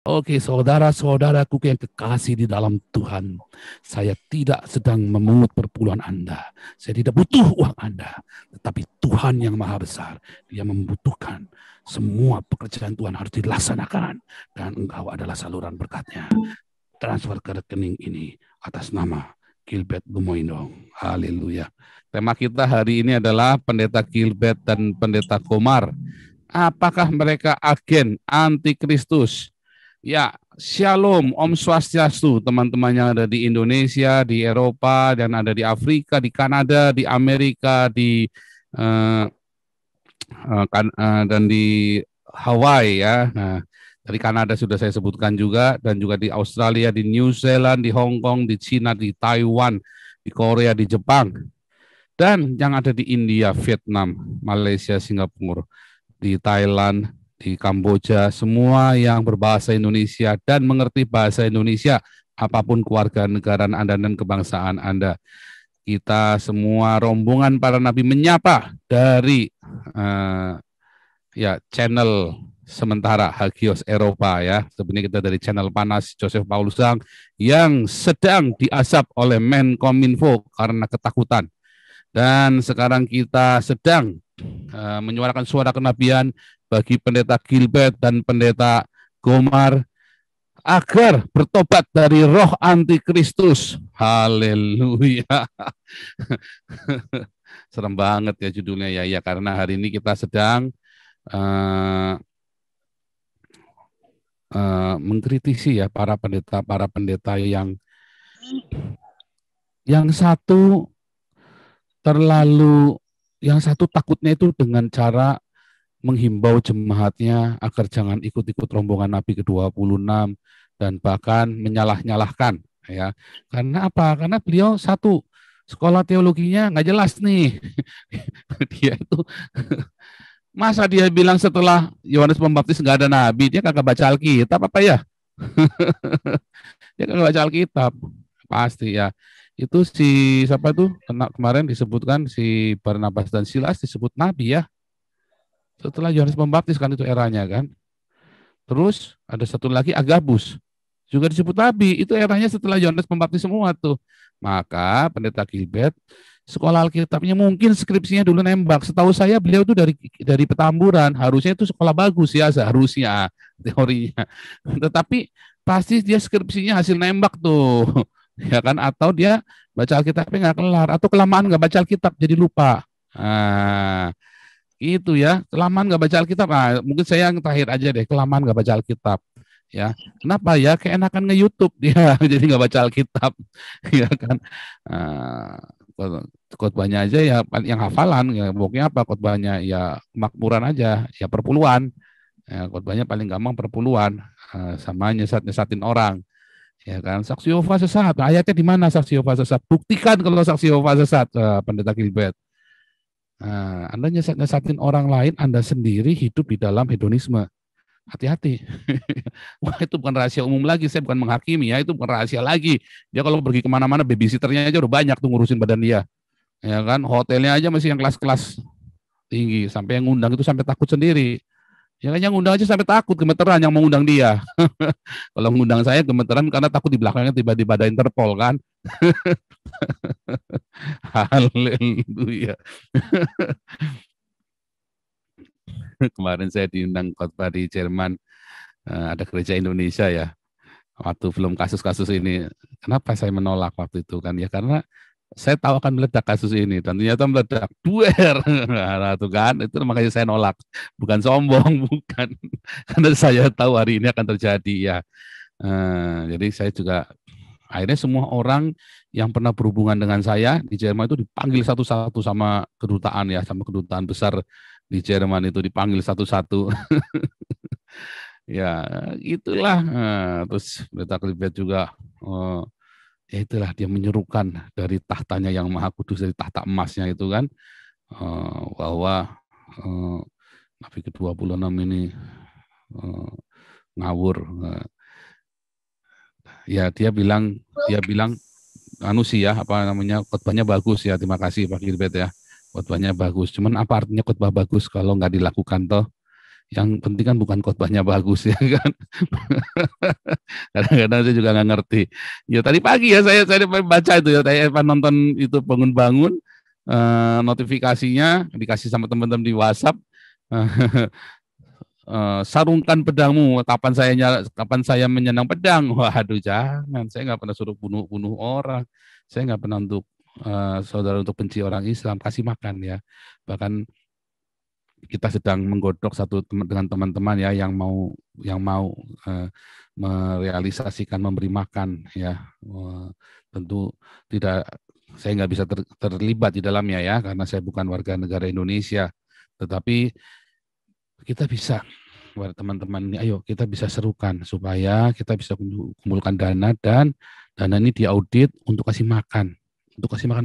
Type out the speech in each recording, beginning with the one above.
Oke, saudara-saudaraku yang kekasih di dalam Tuhan, saya tidak sedang memungut perpuluhan Anda. Saya tidak butuh uang Anda, tetapi Tuhan yang maha besar, Dia membutuhkan semua pekerjaan Tuhan harus dilaksanakan, dan engkau adalah saluran berkatnya. Transfer ke rekening ini atas nama Gilbert Gumoindong. Haleluya. Tema kita hari ini adalah Pendeta Gilbert dan Pendeta Komar. Apakah mereka agen antikristus? Ya, Shalom, Om Swastiastu, teman-teman yang ada di Indonesia, di Eropa, dan ada di Afrika, di Kanada, di Amerika, dan di Hawaii ya. Nah, dari Kanada sudah saya sebutkan juga, dan juga di Australia, di New Zealand, di Hong Kong, di China, di Taiwan, di Korea, di Jepang, dan yang ada di India, Vietnam, Malaysia, Singapura, di Thailand, di Kamboja, semua yang berbahasa Indonesia dan mengerti bahasa Indonesia, apapun kewarganegaraan Anda dan kebangsaan Anda. Kita semua rombongan para nabi menyapa dari channel sementara Hagios Eropa ya. Sebenarnya kita dari channel panas Joseph Paulus Sang yang sedang diasap oleh Menkominfo karena ketakutan. Dan sekarang kita sedang menyuarakan suara kenabian bagi Pendeta Gilbert dan Pendeta Komar agar bertobat dari roh antikristus. Haleluya. Serem banget ya judulnya ya, karena hari ini kita sedang mengkritisi ya para pendeta yang satu takutnya itu dengan cara menghimbau jemaatnya agar jangan ikut-ikut rombongan Nabi ke-26 dan bahkan menyalah-nyalahkan ya. Karena apa? Karena beliau satu sekolah teologinya nggak jelas nih. Dia itu masa dia bilang setelah Yohanes Pembaptis nggak ada nabi, dia kagak baca Alkitab apa ya? Dia kagak baca Alkitab. Pasti ya. Itu si siapa itu? Kemarin disebutkan si Barnabas dan Silas disebut nabi ya. Setelah Yohanes Pembaptis kan itu eranya kan. Terus ada satu lagi Agabus. Juga disebut nabi. Itu eranya setelah Yohanes Pembaptis semua tuh. Maka Pendeta Gilbert sekolah Alkitabnya mungkin skripsinya dulu nembak. Setahu saya beliau tuh dari Petamburan. Harusnya itu sekolah bagus ya seharusnya teorinya. Tetapi pasti dia skripsinya hasil nembak tuh. Ya kan, atau dia baca Alkitabnya nggak kelar, atau kelamaan nggak baca Alkitab jadi lupa. Nah, itu ya, kelamaan nggak baca Alkitab. Nah, mungkin saya yang terakhir aja deh, kelamaan nggak baca Alkitab. Ya, kenapa ya? Keenakan nge-YouTube dia, jadi nggak baca Alkitab, ya kan? Khotbahnya aja ya yang hafalan, ya pokoknya apa khotbahnya ya makmuran aja, ya perpuluhan. Ya, khotbahnya paling gampang perpuluhan, sama nyesat-nyesatin orang. Ya kan, saksi Yehova sesat. Ayatnya di mana saksi Yehova sesat? Buktikan kalau saksi Yehova sesat, Pendeta Gilbert. Nah, Anda nyesat-nyesatin orang lain, Anda sendiri hidup di dalam hedonisme. Hati-hati. Wah, itu bukan rahasia umum lagi. Saya bukan menghakimi ya, itu bukan rahasia lagi. Dia kalau pergi kemana-mana, babysitternya aja udah banyak tuh ngurusin badan dia. Ya kan, hotelnya aja masih yang kelas-kelas tinggi. Sampai yang ngundang itu sampai takut sendiri. Ya kan, yang ngundang aja sampai takut, gemeteran yang mau ngundang dia. Kalau ngundang saya gemeteran karena takut di belakangnya tiba-tiba ada Interpol kan. Haleluya. Kemarin saya diundang khotbah di Jerman, ada gereja Indonesia ya. Waktu belum kasus-kasus ini, kenapa saya menolak waktu itu kan? Ya karena saya tahu akan meledak kasus ini dan ternyata meledak duer. Nah, itu kan, itu makanya saya nolak. Bukan sombong, bukan. Karena saya tahu hari ini akan terjadi ya. Jadi saya juga akhirnya semua orang yang pernah berhubungan dengan saya di Jerman itu dipanggil satu-satu sama kedutaan ya, sama kedutaan besar di Jerman itu dipanggil satu-satu. Ya, itulah. Terus Pendeta Gilbert juga ya itulah dia menyerukan dari tahtanya yang maha kudus, dari tahta emasnya itu kan, bahwa Nabi ke-26 ini ngawur. Ya dia bilang anu sih ya, apa namanya, khotbahnya bagus ya, terima kasih Pak Gilbert ya, khotbahnya bagus. Cuman apa artinya khotbah bagus kalau nggak dilakukan toh? Yang penting kan bukan khotbahnya bagus ya kan. Kadang-kadang saya juga nggak ngerti. Ya tadi pagi ya saya baca itu ya, saya nonton itu bangun-bangun, notifikasinya dikasih sama teman-teman di WhatsApp. Sarungkan pedangmu, kapan saya menyenang pedang. Waduh, jangan, saya nggak pernah suruh bunuh orang, saya nggak pernah untuk saudara untuk benci orang Islam, kasih makan ya. Bahkan kita sedang menggodok dengan teman-teman ya yang mau merealisasikan memberi makan ya. Tentu tidak, saya nggak bisa terlibat di dalamnya ya karena saya bukan warga negara Indonesia, tetapi kita bisa, buat teman-teman ini, ayo kita bisa serukan supaya kita bisa kumpulkan dana, dan dana ini diaudit untuk kasih makan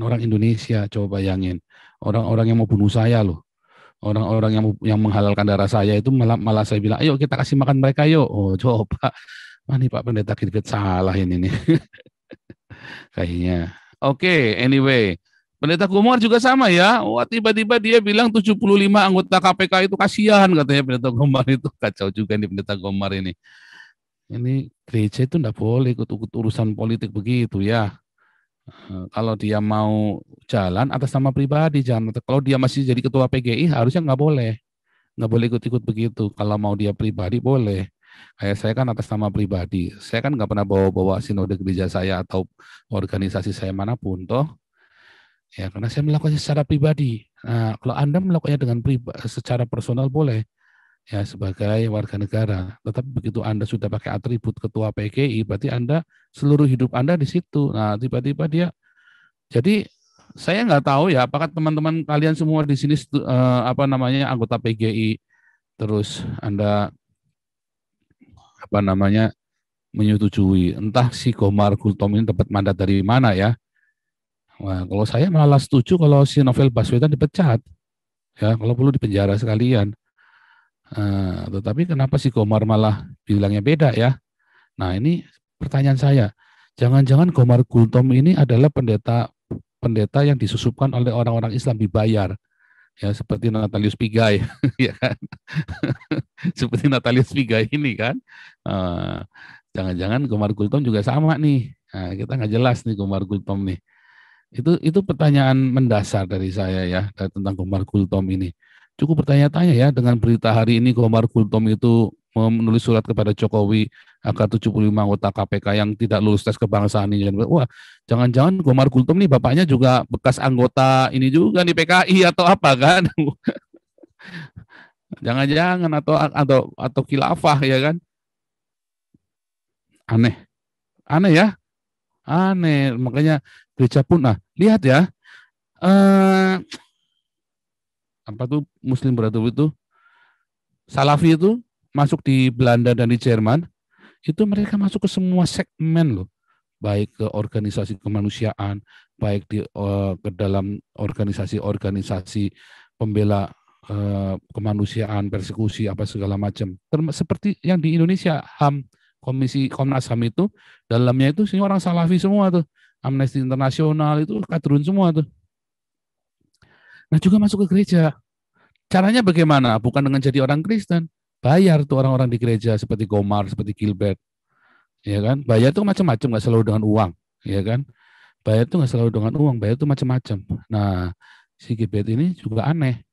orang Indonesia. Coba bayangin, orang-orang yang mau bunuh saya loh, orang-orang yang menghalalkan darah saya itu malah saya bilang, ayo kita kasih makan mereka yuk. Oh coba, nih Pak Pendeta Gilbert salah ini nih. Kayaknya. Oke, anyway. Pendeta Gomar juga sama ya. Wah, tiba-tiba dia bilang 75 anggota KPK itu kasihan, katanya Pendeta Gomar itu. Kacau juga nih Pendeta Gomar ini. Ini gereja itu enggak boleh ikut urusan politik begitu ya. Kalau dia mau jalan atas nama pribadi, jangan. Kalau dia masih jadi ketua PGI harusnya nggak boleh ikut-ikut begitu. Kalau mau dia pribadi boleh. Kayak saya kan atas nama pribadi, saya kan nggak pernah bawa-bawa sinode gereja saya atau organisasi saya manapun, toh ya karena saya melakukannya secara pribadi. Nah, kalau Anda melakukannya dengan secara personal boleh, ya sebagai warga negara. Tetapi begitu Anda sudah pakai atribut ketua PGI, berarti Anda seluruh hidup Anda di situ. Nah, tiba-tiba dia, jadi saya nggak tahu ya, apakah teman-teman kalian semua di sini anggota PGI, terus Anda menyetujui, entah si Komar Gultom ini dapat mandat dari mana ya. Wah, kalau saya malah setuju kalau si Novel Baswedan dipecat, ya kalau perlu dipenjara sekalian. Tetapi kenapa si Komar malah bilangnya beda ya? Nah ini pertanyaan saya, jangan-jangan Komar Gultom ini adalah pendeta yang disusupkan oleh orang-orang Islam, dibayar, ya seperti Natalius Pigai, ya kan? Seperti Natalius Pigai ini kan? Jangan-jangan Komar Gultom juga sama nih. Nah, kita nggak jelas nih Komar Gultom nih. Itu pertanyaan mendasar dari saya ya tentang Komar Gultom ini. Cukup bertanya-tanya ya dengan berita hari ini Komar Gultom itu menulis surat kepada Jokowi agar 75 anggota KPK yang tidak lulus tes kebangsaan ini. Wah, jangan-jangan Komar Gultom nih bapaknya juga bekas anggota ini juga nih PKI atau apa kan? Jangan-jangan atau khilafah ya kan? Aneh ya, aneh. Makanya gereja pun, lihat ya, apa tuh Muslim Brotherhood itu, Salafi itu masuk di Belanda dan di Jerman, itu mereka masuk ke semua segmen loh, baik ke organisasi kemanusiaan, baik ke dalam organisasi-organisasi pembela kemanusiaan, persekusi apa segala macam. Seperti yang di Indonesia HAM, Komnas HAM itu dalamnya itu semua orang Salafi semua tuh, Amnesty Internasional itu kadrun semua tuh. Nah juga masuk ke gereja. Caranya bagaimana? Bukan dengan jadi orang Kristen. Bayar tuh orang-orang di gereja seperti Gomar, seperti Gilbert. Ya kan? Bayar itu macam-macam, nggak selalu dengan uang. Ya kan? Bayar itu nggak selalu dengan uang, bayar itu macam-macam. Nah, si Gilbert ini juga aneh.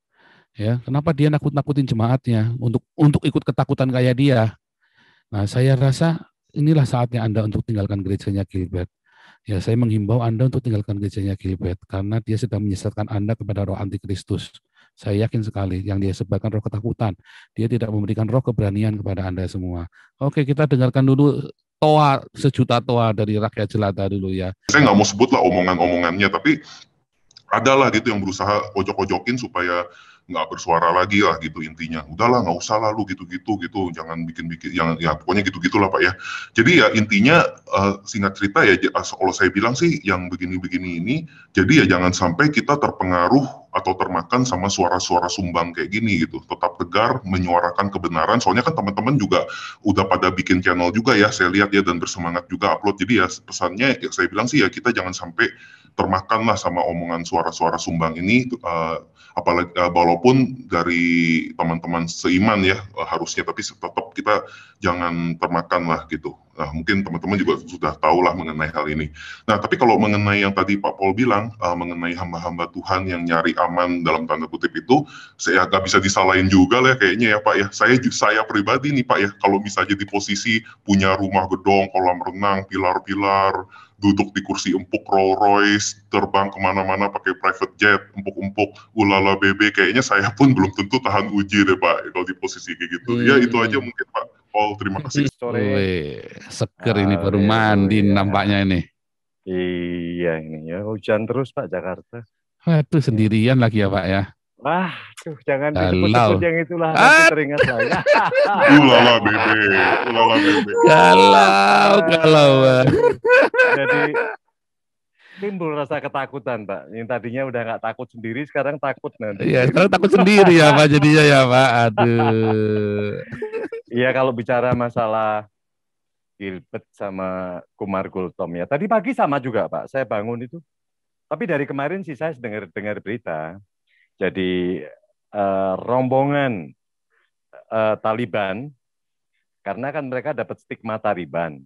Ya, kenapa dia nakut-nakutin jemaatnya untuk ikut ketakutan kayak dia? Nah, saya rasa inilah saatnya Anda untuk tinggalkan gerejanya Gilbert. Ya, saya menghimbau Anda untuk tinggalkan gerejanya Gilbert karena dia sedang menyesatkan Anda kepada roh antikristus. Saya yakin sekali yang dia sebarkan roh ketakutan. Dia tidak memberikan roh keberanian kepada Anda semua. Oke, kita dengarkan dulu toa, sejuta toa dari rakyat jelata dulu ya. Saya nggak mau sebut lah omongan-omongannya, tapi adalah gitu yang berusaha ojok-ojokin supaya nggak bersuara lagi lah gitu intinya. Udahlah nggak usah lah lu gitu-gitu gitu, jangan bikin-bikin yang ya pokoknya gitu-gitulah Pak ya. Jadi ya intinya singkat cerita ya kalau saya bilang sih yang begini-begini ini, jadi ya jangan sampai kita terpengaruh atau termakan sama suara-suara sumbang kayak gini gitu. Tetap tegar menyuarakan kebenaran. Soalnya kan teman-teman juga udah pada bikin channel juga ya, saya lihat ya, dan bersemangat juga upload. Jadi ya pesannya ya saya bilang sih ya kita jangan sampai termakan lah sama omongan suara-suara sumbang ini, apalagi walaupun dari teman-teman seiman ya harusnya, tapi tetap kita jangan termakan lah gitu. Nah, mungkin teman-teman juga sudah tahu lah mengenai hal ini. Nah, tapi kalau mengenai yang tadi Pak Paul bilang, mengenai hamba-hamba Tuhan yang nyari aman dalam tanda kutip itu, saya nggak bisa disalahin juga lah kayaknya ya Pak ya. Saya pribadi nih Pak ya, kalau misalnya di posisi punya rumah gedong, kolam renang, pilar-pilar, duduk di kursi empuk Rolls Royce, terbang kemana-mana pakai private jet, empuk-empuk, ulala bebe, kayaknya saya pun belum tentu tahan uji deh Pak, kalau di posisi kayak gitu. Ya itu aja mungkin Pak Paul, terima kasih. Sore. Seger ini baru mandi nampaknya ini. Iya ini ya, hujan terus Pak Jakarta. Waduh, sendirian lagi ya Pak ya. Wah, jangan Galau. disebut-sebut yang itulah, nanti teringat lagi. Ulala bebe, ulala bebe. Galau. Jadi timbul rasa ketakutan Pak. Yang tadinya udah nggak takut sendiri, sekarang takut nanti. Iya, sekarang takut sendiri ya Pak jadinya ya Pak. Aduh. Iya, kalau bicara masalah Gilbert sama Kumar Gultom ya. Tadi pagi sama juga Pak, saya bangun itu. Tapi dari kemarin sih saya dengar berita. Jadi rombongan Taliban, karena kan mereka dapat stigma Taliban.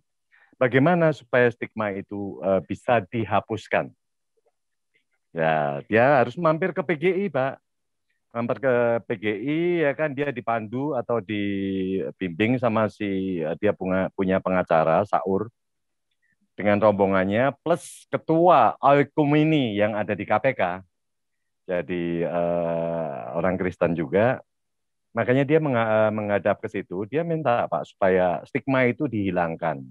Bagaimana supaya stigma itu bisa dihapuskan? Ya, dia harus mampir ke PGI, Pak. Mampir ke PGI, ya kan, dia dipandu atau dibimbing sama dia punya pengacara, Saur, dengan rombongannya, plus ketua Al-Kumini yang ada di KPK. Jadi orang Kristen juga. Makanya dia menghadap ke situ, dia minta Pak supaya stigma itu dihilangkan.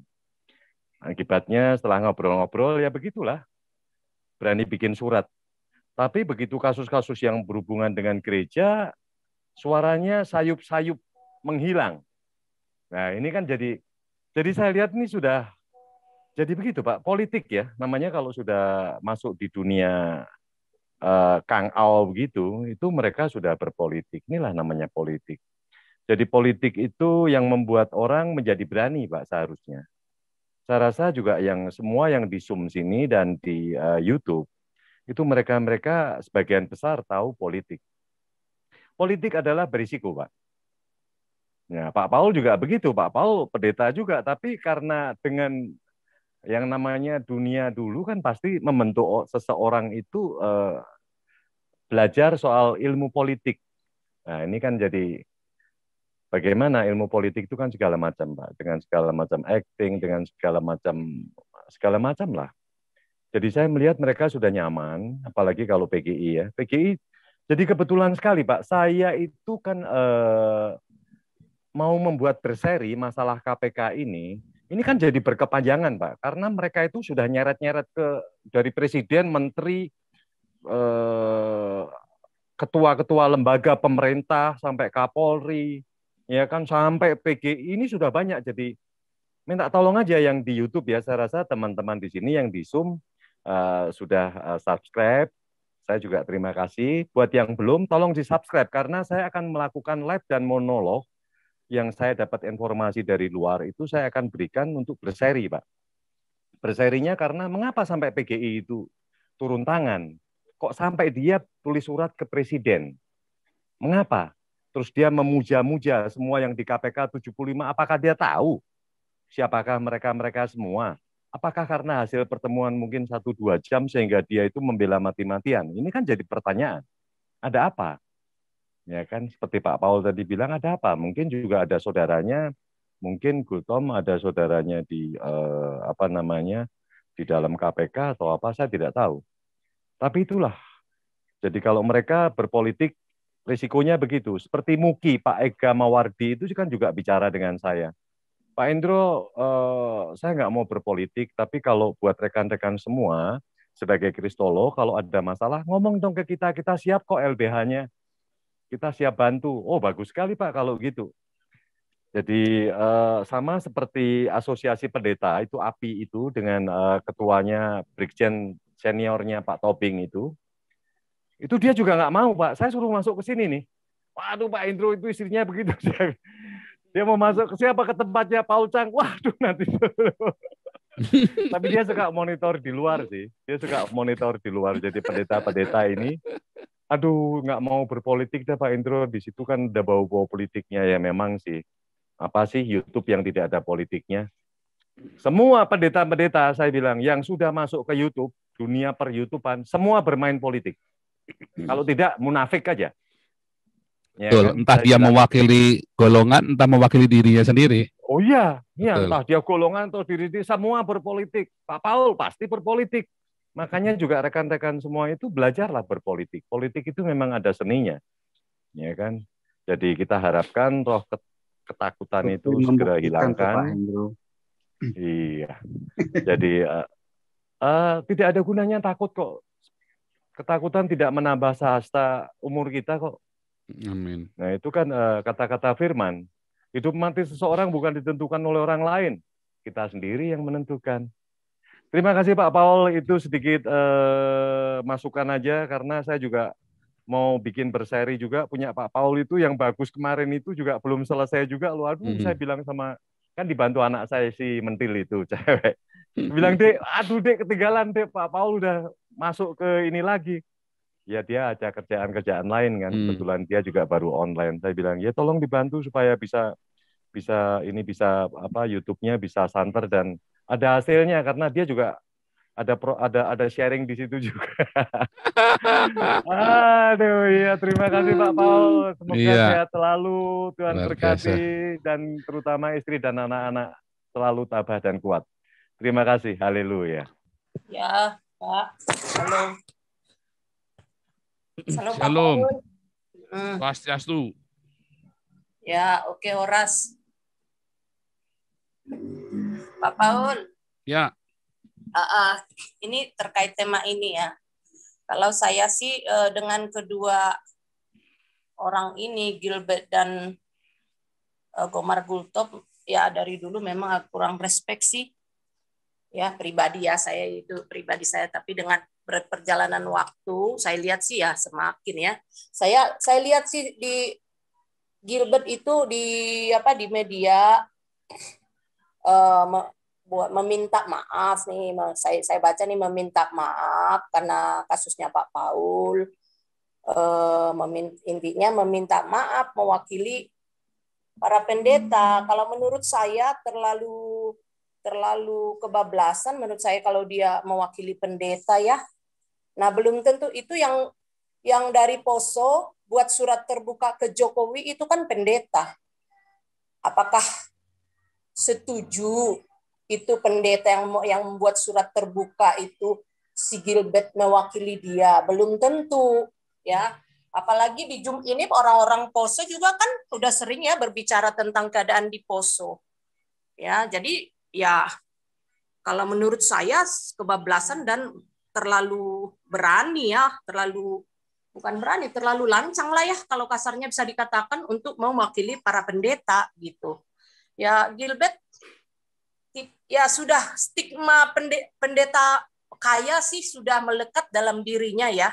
Akibatnya setelah ngobrol-ngobrol ya begitulah, berani bikin surat. Tapi begitu kasus-kasus yang berhubungan dengan gereja, suaranya sayup-sayup menghilang. Nah ini kan jadi saya lihat ini sudah jadi begitu Pak, politik ya. Namanya kalau sudah masuk di dunia Kang Ao begitu, itu mereka sudah berpolitik. Inilah namanya politik. Jadi politik itu yang membuat orang menjadi berani Pak seharusnya. Saya rasa juga semua yang di Zoom sini dan di YouTube, itu mereka sebagian besar tahu politik. Politik adalah berisiko, Pak. Ya, Pak Paul juga begitu, Pak Paul pendeta juga, tapi karena dengan yang namanya dunia dulu kan pasti membentuk seseorang itu belajar soal ilmu politik. Nah, ini kan jadi bagaimana ilmu politik itu kan segala macam, Pak, dengan segala macam acting, dengan segala macam lah. Jadi saya melihat mereka sudah nyaman, apalagi kalau PGI ya. PGI, jadi kebetulan sekali Pak, saya itu kan mau membuat berseri masalah KPK ini kan jadi berkepanjangan Pak, karena mereka itu sudah nyeret-nyeret dari presiden, menteri, ketua-ketua lembaga pemerintah, sampai Kapolri, ya kan, sampai PGI, ini sudah banyak. Jadi minta tolong aja yang di YouTube ya, saya rasa teman-teman di sini yang di Zoom sudah subscribe. Saya juga terima kasih. Buat yang belum, tolong di-subscribe, karena saya akan melakukan live dan monolog yang saya dapat informasi dari luar, itu saya akan berikan untuk berseri, Pak. Berserinya karena mengapa sampai PGI itu turun tangan? Kok sampai dia tulis surat ke Presiden? Mengapa? Terus dia memuja-muja semua yang di KPK 75, apakah dia tahu siapakah mereka semua? Apakah karena hasil pertemuan mungkin 1-2 jam sehingga dia itu membela mati-matian? Ini kan jadi pertanyaan. Ada apa? Ya kan, seperti Pak Paul tadi bilang, ada apa? Mungkin juga ada saudaranya, mungkin Gultom ada saudaranya di di dalam KPK atau apa, saya tidak tahu. Tapi itulah. Jadi kalau mereka berpolitik, risikonya begitu. Seperti Muki, Pak Ega Mawardi itu kan juga bicara dengan saya. Pak Indro, saya nggak mau berpolitik, tapi kalau buat rekan-rekan semua, sebagai kristolog, kalau ada masalah, ngomong dong ke kita siap kok LBH-nya, kita siap bantu. Oh, bagus sekali Pak kalau gitu. Jadi sama seperti asosiasi pendeta, itu API itu dengan ketuanya, Brigjen seniornya Pak Tobing itu dia juga nggak mau Pak, saya suruh masuk ke sini nih. Waduh Pak Indro itu istrinya begitu. Dia mau masuk ke siapa, ke tempatnya Paul Chang. Waduh nanti. Tapi dia suka monitor di luar sih. Dia suka monitor di luar. Jadi pendeta-pendeta ini, aduh nggak mau berpolitik dah Pak Indro. Di situ kan udah bau-bau politiknya ya memang sih. Apa sih YouTube yang tidak ada politiknya? Semua pendeta-pendeta saya bilang yang sudah masuk ke YouTube, dunia per YouTubean, semua bermain politik. Kalau tidak munafik aja. Ya Betul. kan? Entah Saya dia bilang, mewakili golongan, entah mewakili dirinya sendiri. oh iya, ya Betul. entah dia golongan atau diri dia semua berpolitik. Pak Paul pasti berpolitik. Makanya juga rekan-rekan semua itu belajarlah berpolitik. Politik itu memang ada seninya, ya kan. Jadi kita harapkan roh ketakutan itu segera hilangkan. Iya. Jadi tidak ada gunanya takut kok. Ketakutan tidak menambah sahasta umur kita kok. Amin. Nah itu kan kata-kata firman. Hidup mati seseorang bukan ditentukan oleh orang lain. Kita sendiri yang menentukan. Terima kasih Pak Paul. Itu sedikit masukan aja karena saya juga mau bikin berseri juga. Punya Pak Paul itu yang bagus kemarin itu juga belum selesai juga. Loh, aduh saya bilang sama, kan dibantu anak saya si Mentil itu, cewek. Bilang, Dek, aduh Dek ketinggalan Dek, Pak Paul udah masuk ke ini lagi. Ya dia ada kerjaan-kerjaan lain kan. Kebetulan dia juga baru online. Saya bilang, ya tolong dibantu supaya bisa YouTube-nya bisa santer dan ada hasilnya karena dia juga ada sharing di situ juga. Aduh ya terima kasih Pak Paul. Semoga Iya. sehat selalu, Tuhan Luar berkati biasa. dan terutama istri dan anak-anak selalu tabah dan kuat. Terima kasih. Haleluya. Ya, Pak. Halo. Halo, Pak Shalom. Paul. Swastiastu. Ya, oke, Horas. Pak Paul. Ya. Ini terkait tema ini ya. Kalau saya sih dengan kedua orang ini, Gilbert dan Gomar Gultom, ya dari dulu memang kurang respect sih. Ya, pribadi ya, pribadi saya. Tapi dengan perjalanan waktu, saya lihat sih ya semakin ya. Saya lihat sih di Gilbert itu di media buat meminta maaf nih, saya baca nih meminta maaf karena kasusnya Pak Paul, intinya meminta maaf mewakili para pendeta. Kalau menurut saya terlalu kebablasan menurut saya kalau dia mewakili pendeta ya. Nah belum tentu itu yang dari Poso buat surat terbuka ke Jokowi itu kan pendeta. Apakah setuju itu pendeta yang membuat surat terbuka itu si Gilbert mewakili dia? Belum tentu ya. Apalagi di Zoom ini orang-orang Poso juga kan udah sering ya berbicara tentang keadaan di Poso. Ya, jadi ya kalau menurut saya kebablasan dan terlalu berani ya, terlalu lancang lah ya kalau kasarnya bisa dikatakan untuk mewakili para pendeta gitu. Ya Gilbert ya sudah stigma pendeta kaya sih sudah melekat dalam dirinya ya.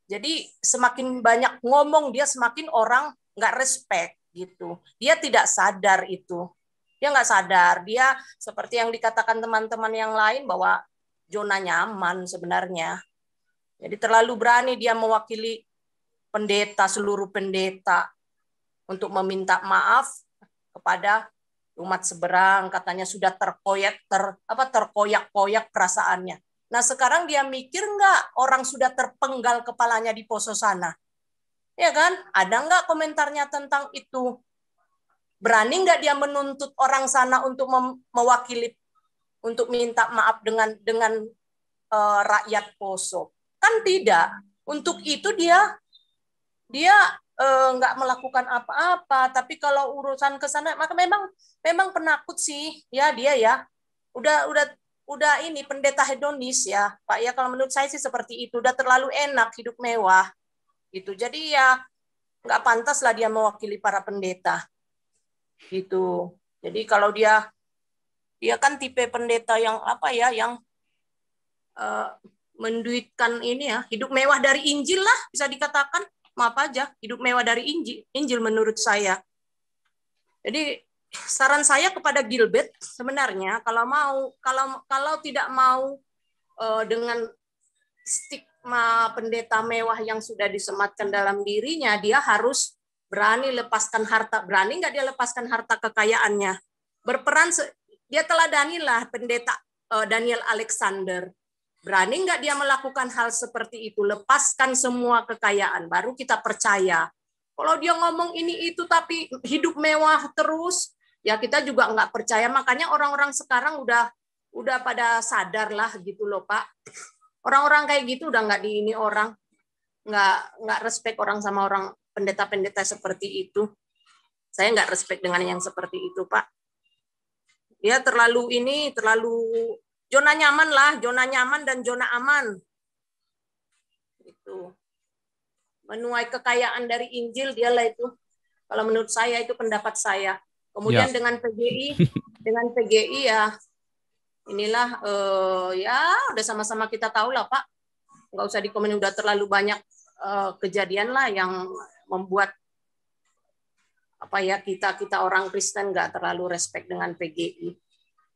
Jadi semakin banyak ngomong dia semakin orang nggak respect gitu. Dia tidak sadar itu. Dia nggak sadar. Dia seperti yang dikatakan teman-teman yang lain bahwa zona nyaman sebenarnya. Jadi terlalu berani dia mewakili seluruh pendeta untuk meminta maaf kepada umat seberang, katanya sudah terkoyak-koyak perasaannya. Nah sekarang dia mikir nggak orang sudah terpenggal kepalanya di Poso sana? Ya kan? Ada nggak komentarnya tentang itu? Berani nggak dia menuntut orang sana untuk mewakili, untuk minta maaf dengan rakyat Poso? Kan tidak. Untuk itu dia nggak melakukan apa-apa. Tapi kalau urusan ke sana, maka memang penakut sih ya dia ya. Udah ini pendeta hedonis ya Pak ya, kalau menurut saya sih seperti itu. Udah terlalu enak hidup mewah gitu. Jadi ya nggak pantas lah dia mewakili para pendeta gitu. Jadi kalau dia kan tipe pendeta yang yang menduitkan ini ya, hidup mewah dari Injil lah bisa dikatakan. Maaf aja, hidup mewah dari Injil menurut saya. Jadi saran saya kepada Gilbert sebenarnya kalau tidak mau dengan stigma pendeta mewah yang sudah disematkan dalam dirinya, dia harus berani lepaskan harta. Berani nggak dia lepaskan harta kekayaannya? Berperan, dia teladanilah pendeta Daniel Alexander. Berani nggak dia melakukan hal seperti itu? Lepaskan semua kekayaan, baru kita percaya. Kalau dia ngomong ini itu tapi hidup mewah terus, ya kita juga nggak percaya. Makanya orang-orang sekarang udah pada sadar lah gitu loh Pak. Orang-orang kayak gitu udah nggak di ini orang, nggak respect orang sama orang pendeta-pendeta seperti itu. Saya nggak respect dengan yang seperti itu Pak. Dia terlalu zona nyaman lah, zona nyaman dan zona aman. Itu menuai kekayaan dari Injil dialah itu. Kalau menurut saya itu pendapat saya. Kemudian dengan PGI ya inilah ya udah sama-sama kita tahu lah Pak. Nggak usah dikomen, udah terlalu banyak kejadian lah yang membuat kita orang Kristen nggak terlalu respect dengan PGI.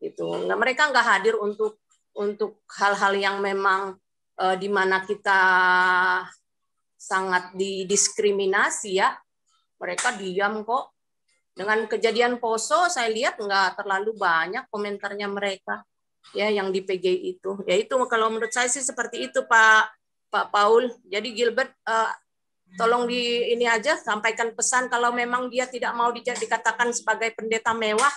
Itu. Nah, mereka nggak hadir untuk hal-hal yang memang di mana kita sangat didiskriminasi ya. Mereka diam kok. Dengan kejadian Poso saya lihat nggak terlalu banyak komentarnya mereka ya yang di PGI itu. Ya itu kalau menurut saya sih seperti itu Pak Paul. Jadi Gilbert tolong ini aja sampaikan pesan kalau memang dia tidak mau dikatakan sebagai pendeta mewah,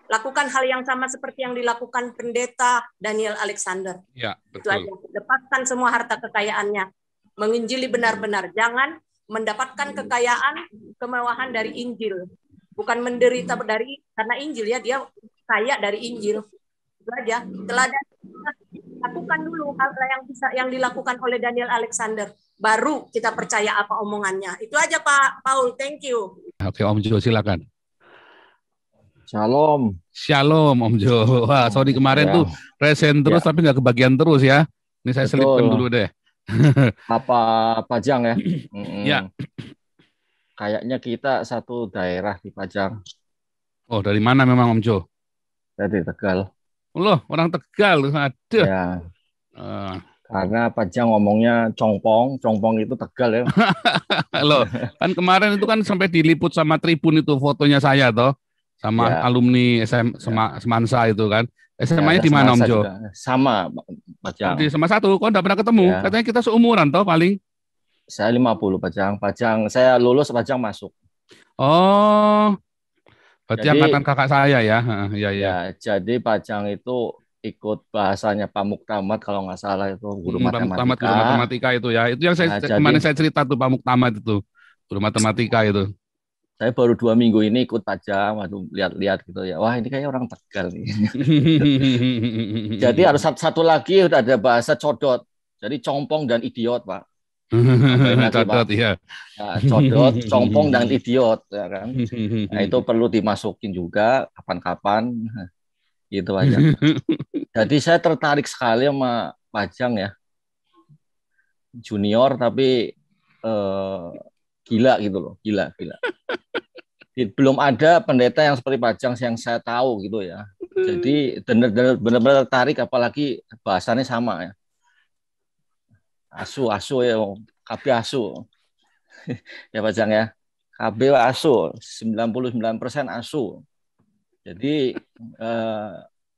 lakukan hal yang sama seperti yang dilakukan pendeta Daniel Alexander. Ya, betul. Itu aja. Lepaskan semua harta kekayaannya. Menginjili benar-benar. Jangan mendapatkan kekayaan, kemewahan dari Injil. Bukan menderita karena Injil ya, dia kaya dari Injil. Itu aja. Teladan lakukan dulu hal yang dilakukan oleh Daniel Alexander. Baru kita percaya apa omongannya. Itu aja Pak Paul. Thank you. Oke, Om Jo silakan. Shalom Om Jo. Wah, sorry kemarin tuh resen terus tapi nggak kebagian terus ya. Ini saya selipkan dulu deh. Apa Pajang ya? Ya. Kayaknya kita satu daerah di Pajang. Oh, dari mana memang Om Jo? Dari Tegal. Loh, orang Tegal. Aduh. Ya. Karena Pajang ngomongnya congpong itu Tegal ya. Loh, kan kemarin itu kan sampai diliput sama Tribun itu fotonya saya toh. Sama alumni Semansa itu kan. SMA-nya di mana Om Jo? Juga. Sama Pajang. Di sama satu, kok enggak pernah ketemu? Ya. Katanya kita seumuran toh paling. Saya 50 Pajang. Saya lulus Pajang masuk. Oh. Berarti angkatan kakak saya ya. Ya, jadi Pajang itu ikut bahasanya Pak Muktamad kalau nggak salah itu guru matematika. Guru matematika itu ya. Itu yang kemarin saya cerita tuh Pak Muktamad itu. Guru matematika itu. Saya baru 2 minggu ini ikut Pajang, waktu lihat-lihat gitu ya. Wah, ini kayaknya orang Tegal nih. Jadi harus satu lagi udah ada bahasa codot. Jadi compong dan idiot, Pak. Codot ya. Codot, compong dan idiot ya kan. Nah, itu perlu dimasukin juga kapan-kapan. Gitu aja. Jadi saya tertarik sekali sama Pajang ya. Junior tapi gila gitu loh, gila. Belum ada pendeta yang seperti Pajang yang saya tahu gitu ya. Jadi benar-benar tertarik, apalagi bahasanya sama ya. Asu ya, KB asu. Ya Pajang ya. KB asu, 99% asu. Jadi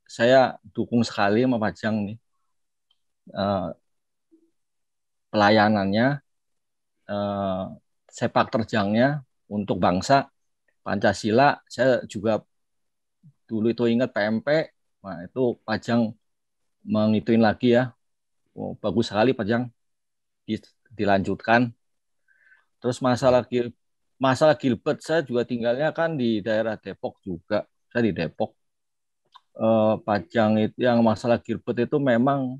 saya dukung sekali sama Pajang nih. Pelayanannya, sepak terjangnya untuk bangsa. Pancasila, saya juga dulu itu ingat PMP, nah itu Pajang mengituin lagi ya. Oh, bagus sekali Pajang dilanjutkan. Terus masalah Gilbert, saya juga tinggalnya kan di daerah Depok juga. Saya di Depok. Pajang itu yang masalah Gilbert itu memang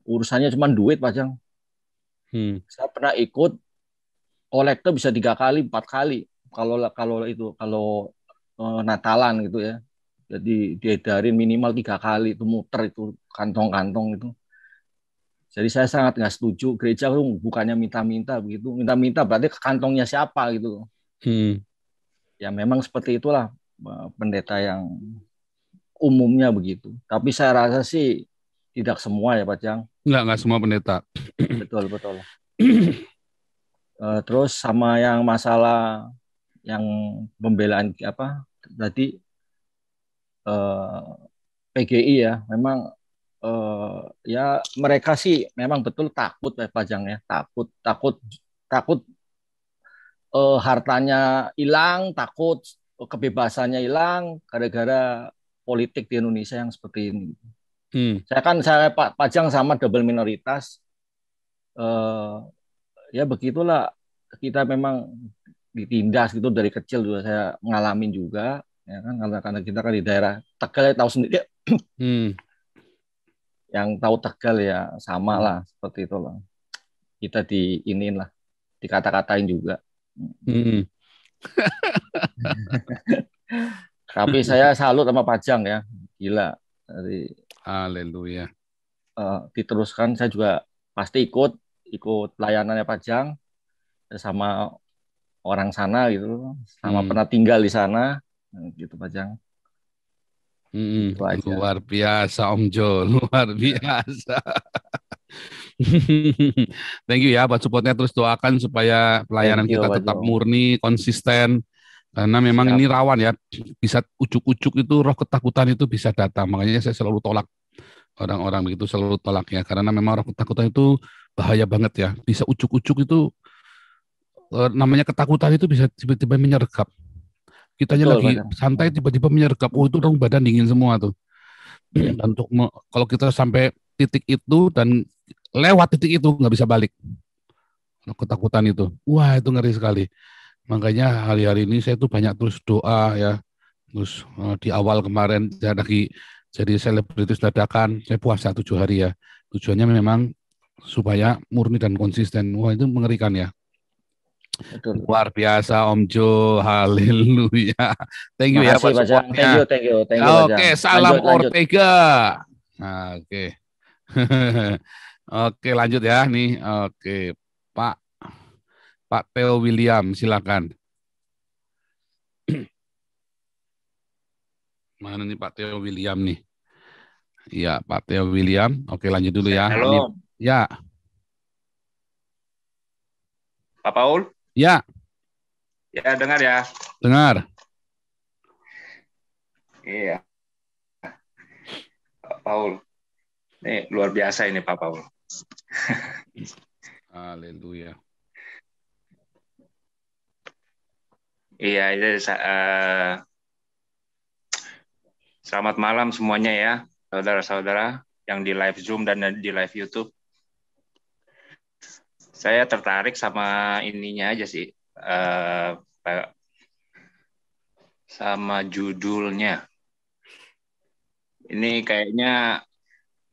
urusannya cuma duit Pajang. Saya pernah ikut kolektor bisa 3 kali, 4 kali kalau Natalan gitu ya. Jadi diedarin minimal 3 kali itu muter itu kantong-kantong itu. Jadi saya sangat nggak setuju, gereja bukannya minta-minta begitu, minta-minta berarti ke kantongnya siapa gitu. ya memang seperti itulah pendeta yang umumnya begitu. Tapi saya rasa sih tidak semua ya Pak Jang. Enggak semua pendeta. Betul betul. Terus sama yang masalah yang pembelaan apa tadi PGI ya, memang ya mereka sih memang betul takut ya Pak Jang ya, takut hartanya hilang, takut kebebasannya hilang gara-gara politik di Indonesia yang seperti ini. Saya Pak Pajang sama double minoritas, ya begitulah kita memang ditindas gitu dari kecil juga saya ngalamin juga, ya kan karena kita kan di daerah Tegal ya, tahu sendiri. Yang tahu Tegal ya sama lah seperti itu lah. Kita diinin lah, dikata-katain juga. Tapi saya salut sama Pajang ya, gila. Dari haleluya. Diteruskan saya juga pasti ikut layanannya Pajang sama orang sana gitu, sama pernah tinggal di sana gitu Pajang. Luar biasa Om Jo, luar biasa. Thank you ya buat supportnya, terus doakan supaya pelayanan kita tetap murni, konsisten. Karena memang ini rawan ya, bisa ujuk-ujuk itu roh ketakutan itu bisa datang. Makanya saya selalu tolak orang-orang begitu, selalu tolak ya. Karena memang roh ketakutan itu bahaya banget ya. Bisa ujuk-ujuk itu, namanya ketakutan itu bisa tiba-tiba menyergap. Kitanya lagi santai tiba-tiba menyergap. Oh itu orang badan dingin semua tuh. Dan kalau kita sampai titik itu dan lewat titik itu nggak bisa balik. Ketakutan itu, wah itu ngeri sekali. Makanya hari-hari ini saya tuh banyak terus doa ya. Terus di awal kemarin saya lagi jadi selebritis dadakan, saya puasa 7 hari ya. Tujuannya memang supaya murni dan konsisten. Wah itu mengerikan ya. Betul. Luar biasa Om Jo, haleluya. Thank you ya buat supportnya. Thank you. Oke, salam Ortega. Oke. Oke, lanjut ya nih. Oke, Pak Theo William, silakan. Mana nih Pak Theo William nih? Iya, Pak Theo William. Oke, lanjut dulu ya. Halo. Ini, ya. Pak Paul? Ya. Ya, dengar ya. Dengar. Iya. Pak Paul. Ini luar biasa ini Pak Paul. Haleluya. Iya, selamat malam semuanya ya, saudara-saudara yang di live Zoom dan di live YouTube. Saya tertarik sama ininya aja sih, sama judulnya. Ini kayaknya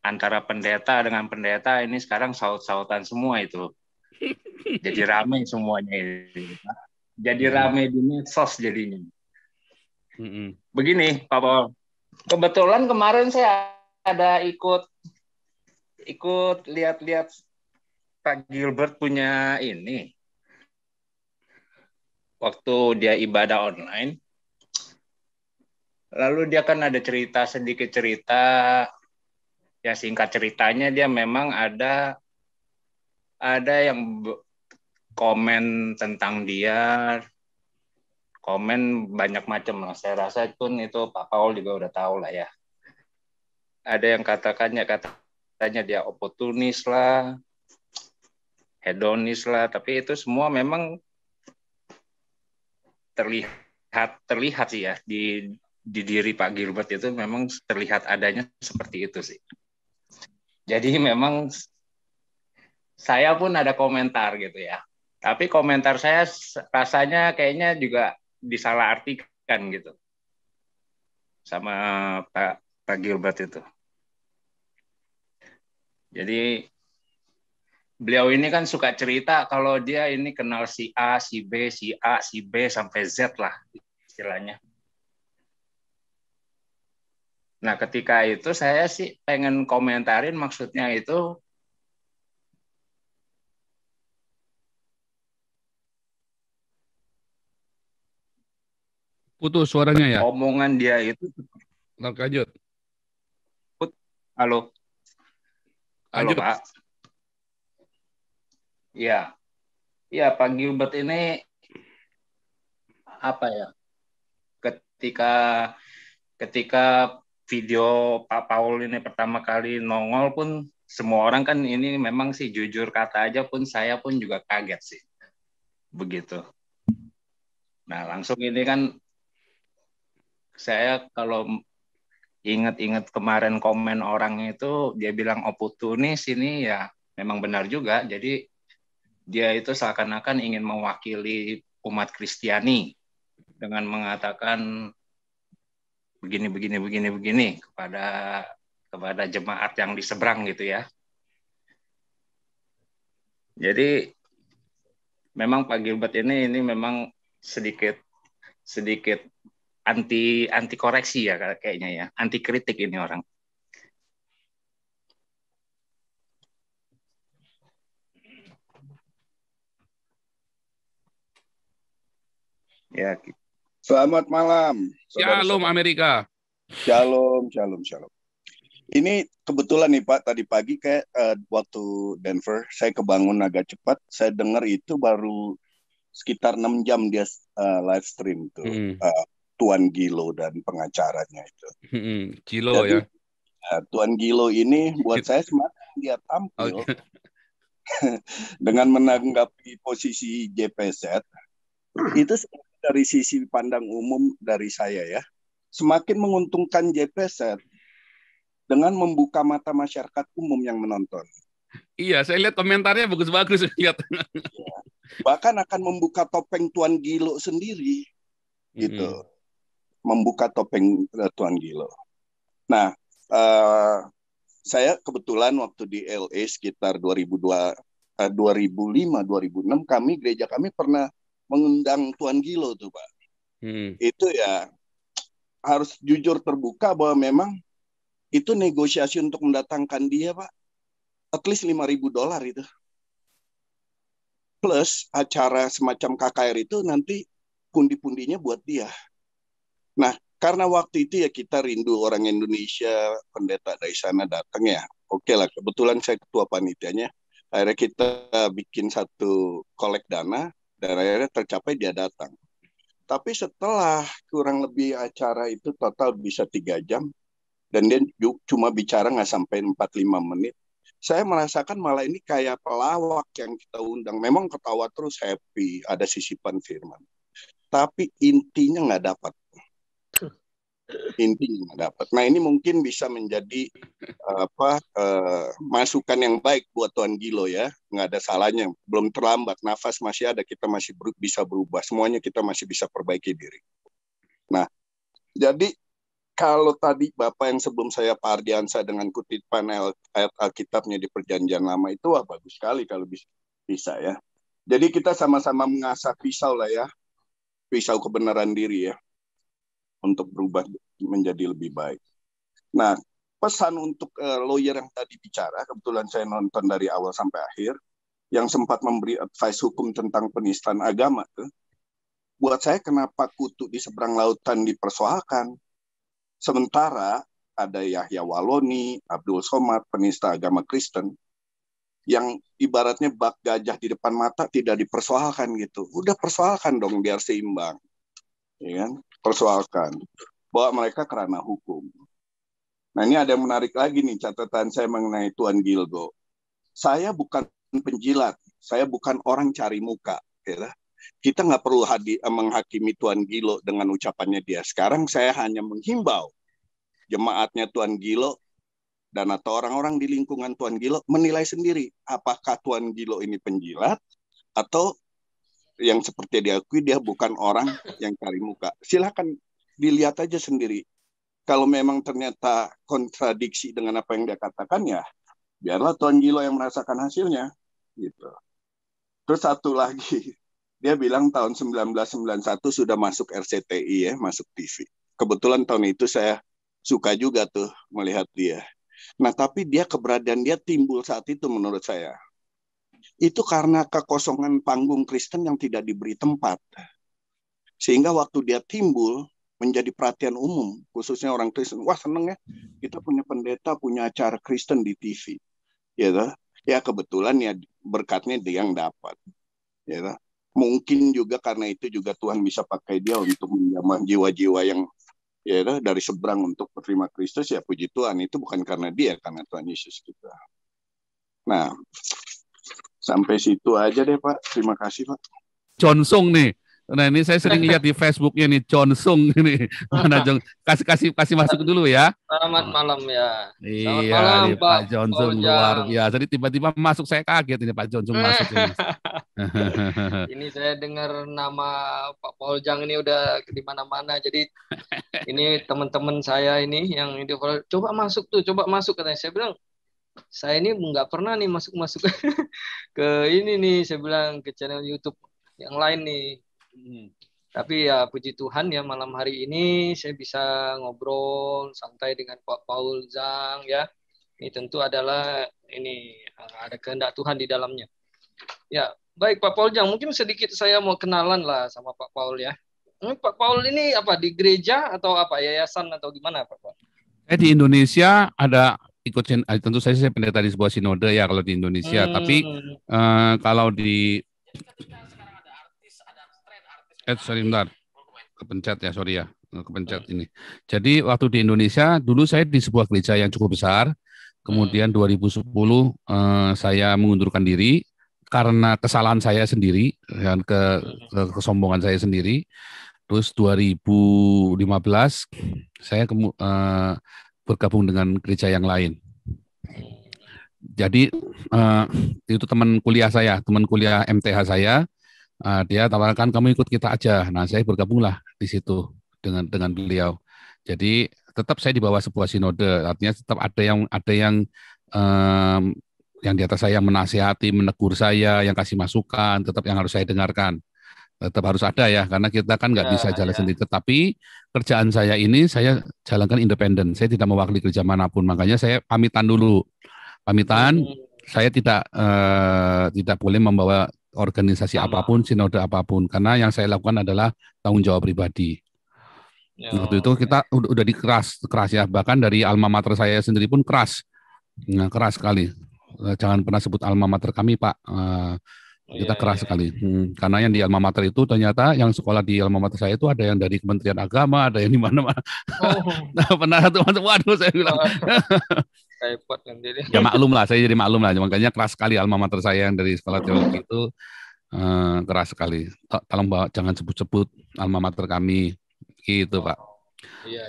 antara pendeta dengan pendeta ini sekarang saut-sautan semua itu. Jadi ramai semuanya ini. Jadi ramai di medsos jadinya. Begini, Pak Paul. Kebetulan kemarin saya ada ikut lihat-lihat Pak Gilbert punya ini. Waktu dia ibadah online. Lalu dia kan ada sedikit cerita. Ya singkat ceritanya dia memang ada yang komen tentang dia, komen banyak macam lah. Saya rasa itu Pak Paul juga udah tahu lah ya. Ada yang katanya dia oportunis lah, hedonis lah, tapi itu semua memang terlihat sih ya di diri Pak Gilbert itu memang terlihat adanya seperti itu sih. Jadi memang saya pun ada komentar gitu ya. Tapi komentar saya rasanya kayaknya juga disalahartikan gitu sama Pak Gilbert itu. Jadi beliau ini kan suka cerita kalau dia ini kenal si A, si B, si A, si B sampai Z lah istilahnya. Nah ketika itu saya sih pengen komentarin maksudnya itu Putus suaranya ya. Omongan dia itu, Lanjut. halo, halo Lanjut. Pak. Ya, ya Pak Gilbert ini apa ya? Ketika ketika video Pak Paul ini pertama kali nongol pun semua orang kan ini memang sih jujur kata aja pun saya pun juga kaget sih. Begitu. Nah, langsung ini kan saya kalau ingat-ingat kemarin komen orang itu dia bilang oportunis ini ya memang benar juga. Jadi dia itu seakan-akan ingin mewakili umat Kristiani dengan mengatakan begini kepada jemaat yang di seberang gitu ya. Jadi memang Pak Gilbert ini memang sedikit anti koreksi ya kayaknya ya, anti kritik ini orang. Ya. Selamat malam. Shalom Amerika. Shalom. Ini kebetulan nih Pak, tadi pagi kayak waktu Denver, saya kebangun agak cepat. Saya dengar itu baru sekitar 6 jam dia live stream tuh. Tuan Gilo dan pengacaranya itu. Gilo. Jadi, ya. Tuan Gilo ini buat saya semakin dia tampil dengan menanggapi posisi JPZ itu dari sisi pandang umum dari saya ya, semakin menguntungkan JPZ dengan membuka mata masyarakat umum yang menonton. Iya, saya lihat komentarnya bagus-bagus lihat. Ya. Bahkan akan membuka topeng Tuan Gilo sendiri, gitu. Membuka topeng Tuan Gilo. Nah, saya kebetulan waktu di LA sekitar 2005-2006 gereja kami pernah mengundang Tuan Gilo tuh Pak. Itu ya harus jujur terbuka bahwa memang itu negosiasi untuk mendatangkan dia Pak, at least $5,000 itu. Plus acara semacam KKR itu nanti pundi-pundinya buat dia. Nah, karena waktu itu ya kita rindu orang Indonesia, pendeta dari sana datang ya. Oke lah, kebetulan saya ketua panitianya. Akhirnya kita bikin satu kolek dana, dan akhirnya tercapai dia datang. Tapi setelah kurang lebih acara itu total bisa 3 jam, dan dia cuma bicara nggak sampai 4-5 menit, saya merasakan malah ini kayak pelawak yang kita undang. Memang ketawa terus, happy, ada sisipan firman. Tapi intinya nggak dapat. Nah ini mungkin bisa menjadi masukan yang baik buat Tuan Gilo ya, nggak ada salahnya, belum terlambat, nafas masih ada, kita masih bisa berubah, semuanya kita masih bisa perbaiki diri. Nah jadi kalau tadi Bapak yang sebelum saya Pak Ardiansa dengan kutipan ayat Alkitabnya di Perjanjian Lama itu bagus sekali kalau bisa ya. Jadi kita sama-sama mengasah pisau lah ya, pisau kebenaran diri ya, untuk berubah menjadi lebih baik. Nah, pesan untuk lawyer yang tadi bicara, kebetulan saya nonton dari awal sampai akhir, yang sempat memberi advice hukum tentang penistaan agama tuh, buat saya kenapa kutu di seberang lautan dipersoalkan, sementara ada Yahya Waloni, Abdul Somad, penista agama Kristen, yang ibaratnya bak gajah di depan mata tidak dipersoalkan gitu. Udah persoalkan dong biar seimbang. Ya kan? Persoalkan bahwa mereka kerana hukum. Nah ini ada yang menarik lagi nih catatan saya mengenai Tuan Gilgo. Saya bukan penjilat, saya bukan orang cari muka. Ya. Kita nggak perlu menghakimi Tuan Gilo dengan ucapannya dia. Sekarang saya hanya menghimbau jemaatnya Tuan Gilo dan atau orang-orang di lingkungan Tuan Gilo menilai sendiri apakah Tuan Gilo ini penjilat atau yang seperti diakui dia bukan orang yang cari muka. Silakan dilihat aja sendiri. Kalau memang ternyata kontradiksi dengan apa yang dia katakan ya, biarlah Tuan Gilo yang merasakan hasilnya. Gitu. Terus satu lagi, dia bilang tahun 1991 sudah masuk RCTI ya, masuk TV. Kebetulan tahun itu saya suka juga tuh melihat dia. Nah tapi keberadaan dia timbul saat itu menurut saya. Itu karena kekosongan panggung Kristen yang tidak diberi tempat. Sehingga waktu dia timbul, menjadi perhatian umum, khususnya orang Kristen. Wah, seneng ya, kita punya pendeta, punya acara Kristen di TV. Ya, ya kebetulan ya berkatnya dia yang dapat. Ya, mungkin juga karena itu juga Tuhan bisa pakai dia untuk menjamah jiwa-jiwa yang ya dari seberang untuk menerima Kristus. Ya puji Tuhan, itu bukan karena dia, karena Tuhan Yesus kita. Nah, sampai situ aja deh Pak. Terima kasih Pak. Johnson nih. Nah ini saya sering lihat di Facebooknya nih Johnson ini. Mana Jong? Kasih masuk dulu ya. Selamat malam ya. Selamat Iya, malam nih, Pak Johnson Paul luar Jang. biasa. Jadi tiba-tiba masuk, saya kaget ini Pak Johnson masuk ini. Ini saya dengar nama Pak Paul Jang ini udah di mana-mana. Jadi ini teman-teman saya ini yang ini coba masuk katanya. Saya bilang saya ini nggak pernah nih masuk ke ini nih. Saya bilang ke channel YouTube yang lain nih. Tapi ya puji Tuhan ya malam hari ini saya bisa ngobrol santai dengan Pak Paul Jang ya. Ini tentu adalah ini ada kehendak Tuhan di dalamnya. Ya, baik Pak Paul Jang, mungkin sedikit saya mau kenalan lah sama Pak Paul ya. Pak Paul ini apa di gereja atau apa yayasan atau gimana Pak Paul? Di Indonesia ada tentu saja saya pendeta di sebuah sinode ya kalau di Indonesia. Tapi kalau di sorry bentar, kepencet ya, sorry ya, kepencet ini. Jadi waktu di Indonesia, dulu saya di sebuah gereja yang cukup besar, kemudian 2010 saya mengundurkan diri, karena kesalahan saya sendiri, dan kesombongan saya sendiri. Terus 2015, saya bergabung dengan gereja yang lain. Jadi itu teman kuliah MTH saya, dia tawarkan kamu ikut kita aja. Nah, saya bergabunglah di situ dengan beliau. Jadi tetap saya di bawah sebuah sinode. Artinya tetap ada yang di atas saya yang menasihati, menegur saya, yang kasih masukan, tetap yang harus saya dengarkan. Tetap harus ada ya, karena kita kan nggak bisa jalan sendiri. Tetapi kerjaan saya ini saya jalankan independen. Saya tidak mewakili gereja manapun. Makanya saya pamitan dulu. Saya tidak boleh membawa organisasi apapun, sinode apapun, karena yang saya lakukan adalah tanggung jawab pribadi. Waktu itu kita udah keras ya, bahkan dari alma mater saya sendiri pun keras sekali. Jangan pernah sebut alma mater kami Pak, kita keras sekali. Karena yang di alma mater itu ternyata yang sekolah di alma mater saya itu ada yang dari Kementerian Agama, ada yang di mana-mana. Pernah satu masuk, waduh saya bilang. Ya maklum lah, saya jadi maklum lah. Makanya keras sekali alma mater saya yang dari sekolah teologi itu, keras sekali. Tolong jangan sebut-sebut alma mater kami, gitu Pak. Iya.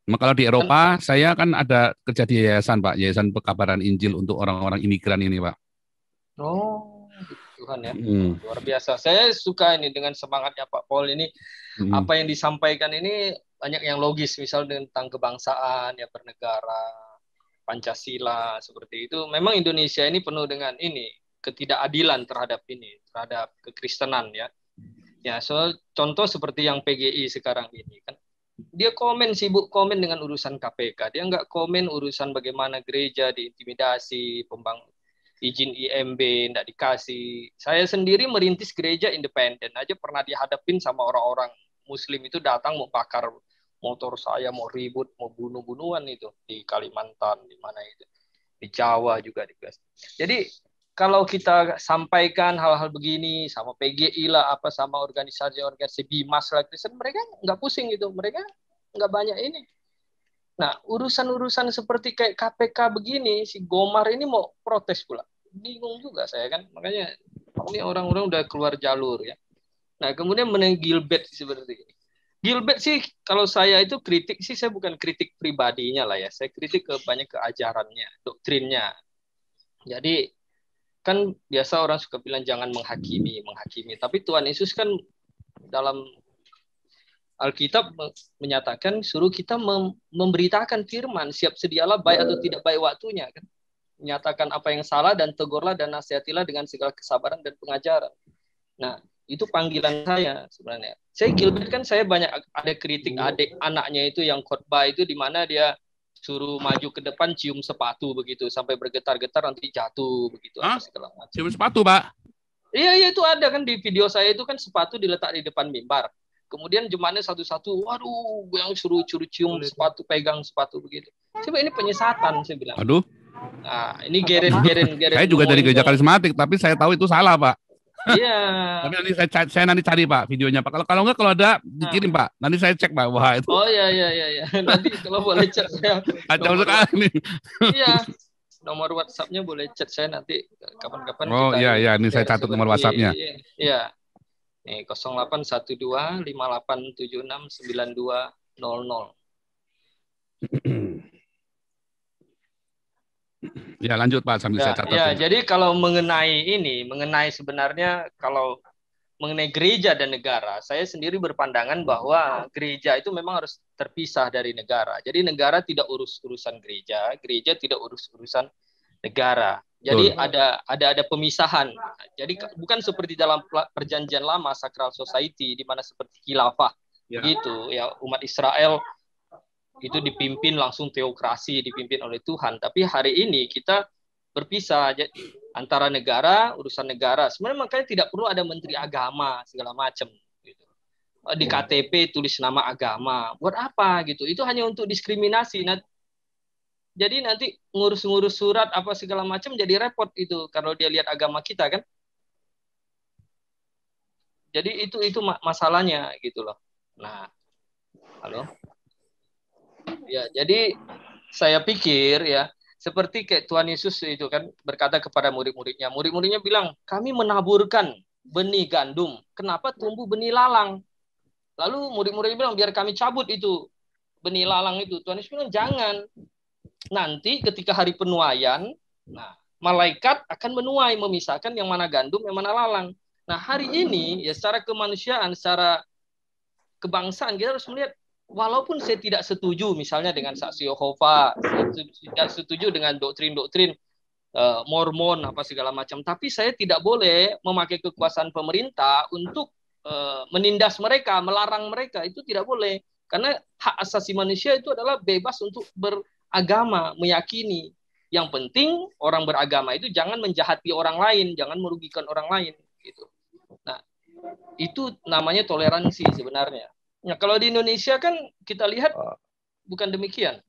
Kalau di Eropa, saya kan ada kerja di yayasan Pak, Yayasan Pekabaran Injil untuk orang-orang imigran ini Pak. Oh, Tuhan ya, luar biasa. Saya suka ini dengan semangatnya Pak Paul ini. Apa yang disampaikan ini banyak yang logis, misal tentang kebangsaan, ya bernegara, Pancasila seperti itu. Memang Indonesia ini penuh dengan ini ketidakadilan terhadap kekristenan ya. Ya, contoh seperti yang PGI sekarang ini kan. Dia sibuk komen dengan urusan KPK. Dia nggak komen urusan bagaimana gereja diintimidasi, izin IMB nggak dikasih. Saya sendiri merintis gereja independen aja pernah dihadapin sama orang-orang Muslim itu datang mau bakar motor saya, mau ribut, mau bunuh-bunuhan itu di Kalimantan, di mana itu, di Jawa juga dikasih. Jadi kalau kita sampaikan hal-hal begini sama PGI lah, apa sama organisasi Bimas lah, mereka nggak pusing gitu, mereka nggak banyak ini. Nah, urusan-urusan seperti kayak KPK begini, si Gomar ini mau protes pula, bingung juga saya kan, makanya ini orang-orang udah keluar jalur ya. Nah, kemudian mengenai Gilbert seperti ini. Gilbert sih, kalau saya itu kritik sih, saya bukan kritik pribadinya lah ya, saya kritik banyak keajarannya, doktrinnya. Jadi kan biasa orang suka bilang jangan menghakimi, tapi Tuhan Yesus kan dalam Alkitab menyatakan suruh kita memberitakan firman, siap sedialah baik atau tidak baik waktunya kan. Menyatakan apa yang salah dan tegurlah dan nasihatilah dengan segala kesabaran dan pengajaran. Nah, itu panggilan saya sebenarnya. Saya Gilbert kan saya banyak ada kritik anaknya itu yang khotbah itu di mana dia suruh maju ke depan cium sepatu begitu sampai bergetar-getar nanti jatuh begitu apa segala macam. Cium sepatu, Pak? Iya itu ada kan di video saya itu kan sepatu diletak di depan mimbar. Kemudian jemaatnya satu-satu, waduh, yang suruh cium sepatu, pegang sepatu begitu. Coba ini penyesatan, saya bilang. Aduh. Nah, ini geren. Saya juga dari gereja karismatik, tapi saya tahu itu salah, Pak. Iya. Tapi nanti saya nanti cari, Pak, videonya, Pak. Kalau enggak, kalau ada dikirim, Pak. Nanti saya cek, Pak. Wah, itu. Oh iya. Nanti kalau boleh chat saya. Kacau sekali. Iya. Nomor WhatsApp-nya boleh chat saya nanti kapan-kapan. Oh iya, ini saya catat nomor WhatsApp-nya. Iya. Nih 0812 5876 9200. Ya lanjut Pak sambil saya catat. Ya, jadi kalau mengenai sebenarnya kalau mengenai gereja dan negara, saya sendiri berpandangan bahwa gereja itu memang harus terpisah dari negara. Jadi negara tidak urusan gereja, gereja tidak urusan negara. Jadi ada pemisahan. Jadi bukan seperti dalam perjanjian lama Sacred Society di mana seperti khilafah gitu ya, umat Israel itu dipimpin langsung teokrasi, dipimpin oleh Tuhan. Tapi hari ini kita berpisah antara negara, urusan negara. Sebenarnya makanya tidak perlu ada menteri agama segala macam gitu. Di KTP tulis nama agama. Buat apa gitu? Itu hanya untuk diskriminasi. Jadi nanti ngurus-ngurus surat apa segala macam jadi repot itu kalau dia lihat agama kita kan. Jadi itu masalahnya gitu loh. Nah, halo. Ya, jadi saya pikir ya seperti kayak Tuhan Yesus itu kan berkata kepada murid-muridnya. Murid-muridnya bilang, "Kami menaburkan benih gandum. Kenapa tumbuh benih lalang?" Lalu murid-muridnya bilang, "Biar kami cabut itu benih lalang itu." Tuhan Yesus bilang, "Jangan. Nanti ketika hari penuaian, malaikat akan menuai, memisahkan yang mana gandum, yang mana lalang." Nah, hari ini ya secara kemanusiaan, secara kebangsaan kita harus melihat, walaupun saya tidak setuju misalnya dengan saksi Yehova, tidak setuju dengan doktrin-doktrin Mormon apa segala macam, tapi saya tidak boleh memakai kekuasaan pemerintah untuk menindas mereka, melarang mereka, itu tidak boleh. Karena hak asasi manusia itu adalah bebas untuk beragama, meyakini. Yang penting orang beragama itu jangan menjahati orang lain, jangan merugikan orang lain gitu. Nah, itu namanya toleransi sebenarnya. Nah, kalau di Indonesia kan kita lihat bukan demikian.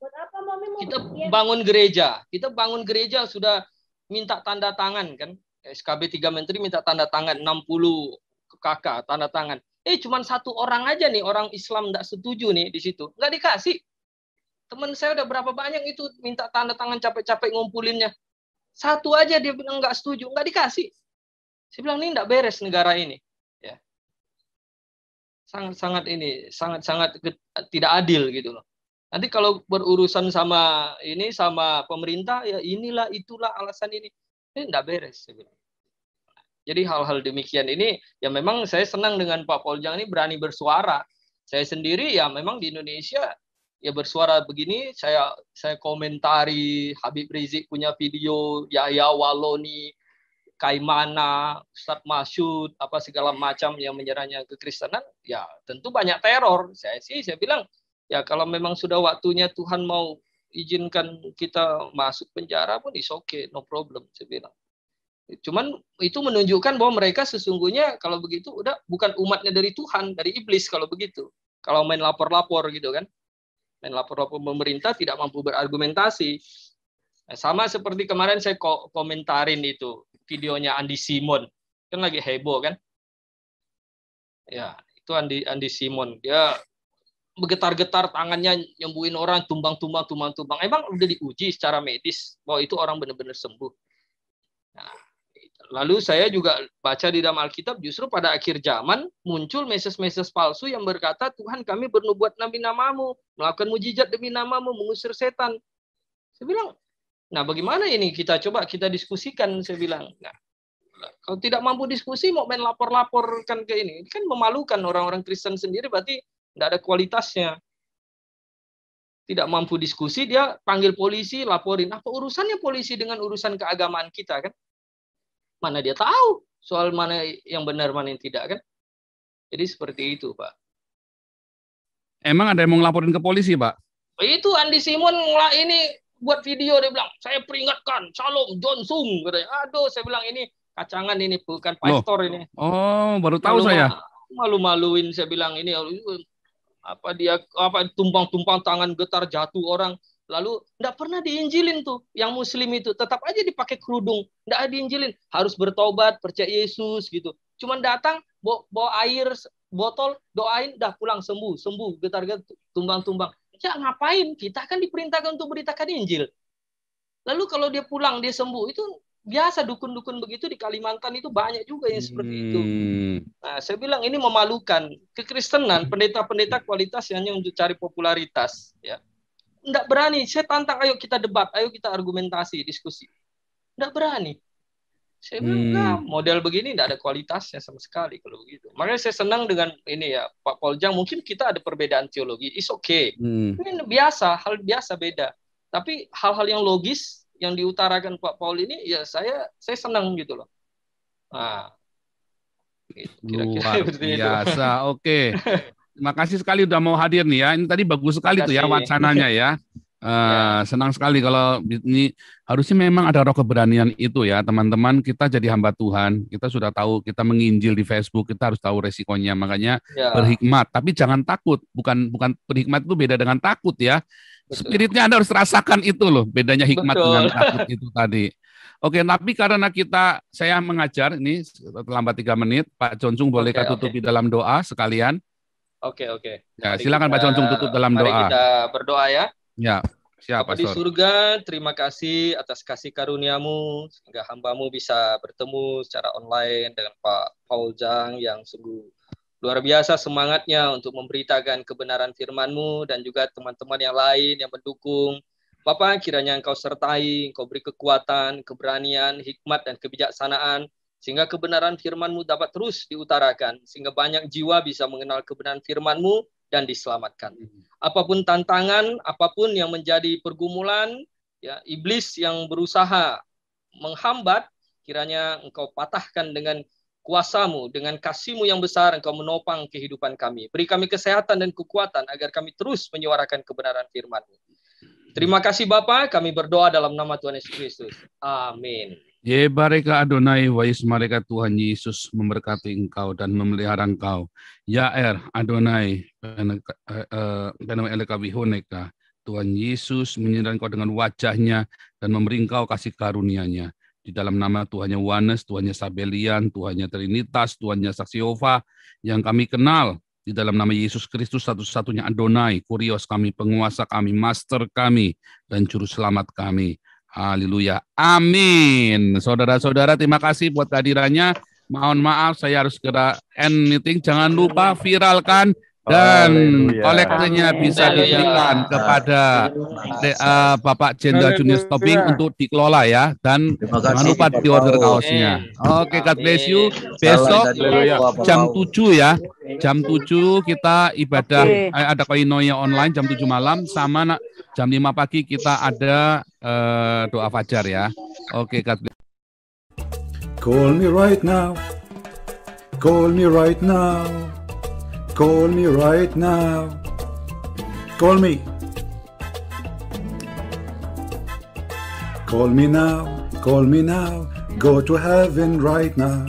Kita bangun gereja sudah minta tanda tangan kan. SKB 3 Menteri minta tanda tangan, 60 kakak tanda tangan. Cuman satu orang aja nih, orang Islam nggak setuju nih di situ. Nggak dikasih. Teman saya udah berapa banyak itu minta tanda tangan capek-capek ngumpulinnya. Satu aja dia bilang nggak setuju, nggak dikasih. Saya bilang ini nggak beres negara ini. Ya. Sangat tidak adil gitu loh. Nanti kalau berurusan sama pemerintah ya inilah itulah alasan ini nggak beres. Jadi hal-hal demikian ini ya memang saya senang dengan Pak Poljang ini berani bersuara. Saya sendiri ya memang di Indonesia ya bersuara begini, saya komentari Habib Rizik punya video, Yahya Waloni, Kaimana, Ustadz Masyud, apa segala macam yang menyerahnya kekristenan, ya tentu banyak teror. Saya bilang, ya kalau memang sudah waktunya Tuhan mau izinkan kita masuk penjara pun is okay, no problem, saya bilang. Cuman itu menunjukkan bahwa mereka sesungguhnya kalau begitu udah bukan umatnya dari Tuhan, dari iblis kalau begitu. Kalau main lapor-lapor gitu kan. Main lapor-lapor pemerintah tidak mampu berargumentasi. Nah, sama seperti kemarin saya komentarin itu videonya Andi Simon, kan lagi heboh kan? Ya, itu Andi Simon, dia bergetar-getar tangannya nyembuhin orang, tumbang. Emang udah diuji secara medis bahwa itu orang benar-benar sembuh. Nah, lalu saya juga baca di dalam Alkitab justru pada akhir zaman muncul meses-meses palsu yang berkata, Tuhan kami bernubuat demi namamu, melakukan mujizat demi namamu, mengusir setan. Saya bilang, nah bagaimana ini kita diskusikan, saya bilang. Nah, kalau tidak mampu diskusi mau main lapor-laporkan ke ini kan memalukan orang-orang Kristen sendiri, berarti tidak ada kualitasnya. Tidak mampu diskusi dia panggil polisi, laporin. Apa urusannya polisi dengan urusan keagamaan kita kan? Mana dia tahu soal mana yang benar mana yang tidak kan? Jadi seperti itu, Pak. Emang ada yang mau ngelaporin ke polisi, Pak? Itu Andi Simon ini buat video, dia bilang, saya peringatkan, Shalom, Johnson, katanya. Aduh, saya bilang ini kacangan ini, bukan pastor ini. Oh, baru tahu saya. malu-maluin, saya bilang ini tumpang-tumpang tangan, getar jatuh orang. Lalu enggak pernah diinjilin tuh yang muslim itu, tetap aja dipakai kerudung, enggak diinjilin, harus bertobat, percaya Yesus gitu. Cuman datang bawa air botol, doain, dah pulang sembuh, getar-getar, tumbang-tumbang. Ya ngapain? Kita kan diperintahkan untuk beritakan Injil. Lalu kalau dia pulang, dia sembuh, itu biasa dukun-dukun begitu di Kalimantan itu banyak juga yang seperti itu. Nah, saya bilang ini memalukan. Kekristenan, pendeta-pendeta kualitas hanya untuk cari popularitas, ya. Nggak berani, saya tantang, ayo kita debat, ayo kita argumentasi, diskusi. Nggak berani. Saya bilang, nah, model begini nggak ada kualitasnya sama sekali kalau begitu. Makanya saya senang dengan ini ya, Pak Poljang, mungkin kita ada perbedaan teologi, it's okay. Ini biasa, hal biasa beda. Tapi hal-hal yang logis, yang diutarakan Pak Paul ini, ya saya senang gitu loh. Nah, kira-kira luar biasa, oke. Terima kasih sekali udah mau hadir nih ya. Ini tadi bagus sekali tuh ya wacananya ya. Senang sekali kalau ini harusnya memang ada roh keberanian itu ya teman-teman. Kita jadi hamba Tuhan, kita sudah tahu kita menginjil di Facebook, kita harus tahu resikonya. Makanya berhikmat, tapi jangan takut. Bukan berhikmat itu beda dengan takut ya. Spiritnya Anda harus rasakan itu loh, bedanya hikmat dengan takut itu tadi. Oke, tapi karena saya mengajar ini terlambat 3 menit, Pak Concung bolehkah tutupi dalam doa sekalian? Oke. Ya, silakan Pak Concung tutup dalam doa. Mari kita berdoa ya. Ya, siapa di surga, terima kasih atas kasih karunia-Mu sehingga hamba-Mu bisa bertemu secara online dengan Pak Poljang yang sungguh luar biasa semangatnya untuk memberitakan kebenaran firman-Mu dan juga teman-teman yang lain yang mendukung. Bapak, kiranya Engkau sertai, Engkau beri kekuatan, keberanian, hikmat, dan kebijaksanaan sehingga kebenaran firman-Mu dapat terus diutarakan, sehingga banyak jiwa bisa mengenal kebenaran firman-Mu dan diselamatkan. Apapun tantangan, apapun yang menjadi pergumulan, ya iblis yang berusaha menghambat, kiranya Engkau patahkan dengan kuasa-Mu, dengan kasih-Mu yang besar, Engkau menopang kehidupan kami. Beri kami kesehatan dan kekuatan agar kami terus menyuarakan kebenaran firman-Mu. Terima kasih Bapa, kami berdoa dalam nama Tuhan Yesus Kristus. Amin. Yebareka Adonai wa Ismareka Tuhan Yesus memberkati engkau dan memelihara engkau. Ya Adonai Eleka Bihoneka. Tuhan Yesus menyertai engkau dengan wajahnya dan memberi engkau kasih karunia-Nya. Di dalam nama Tuhannya Wanes, Tuhannya Sabelian, Tuhannya Trinitas, Tuhannya Saksi Yehova yang kami kenal. Di dalam nama Yesus Kristus satu-satunya Adonai, Kurios kami, penguasa kami, master kami, dan juru selamat kami. Haleluya. Amin. Saudara-saudara, terima kasih buat kehadirannya. Mohon maaf, saya harus segera end meeting. Jangan lupa viralkan dan kolektornya bisa diberikan kepada Bapak Jenderal Junior Tobing untuk dikelola ya. Dan jangan lupa diorder kaosnya. Oke, God bless you. Besok jam 7 ya. Jam 7 kita ibadah, ada koinonia online jam 7 malam, sama jam 5 pagi kita ada doa fajar ya. Oke, God bless. Call me right now. Call me right now. Call me right now. Call me. Call me now. Call me now. Go to heaven right now.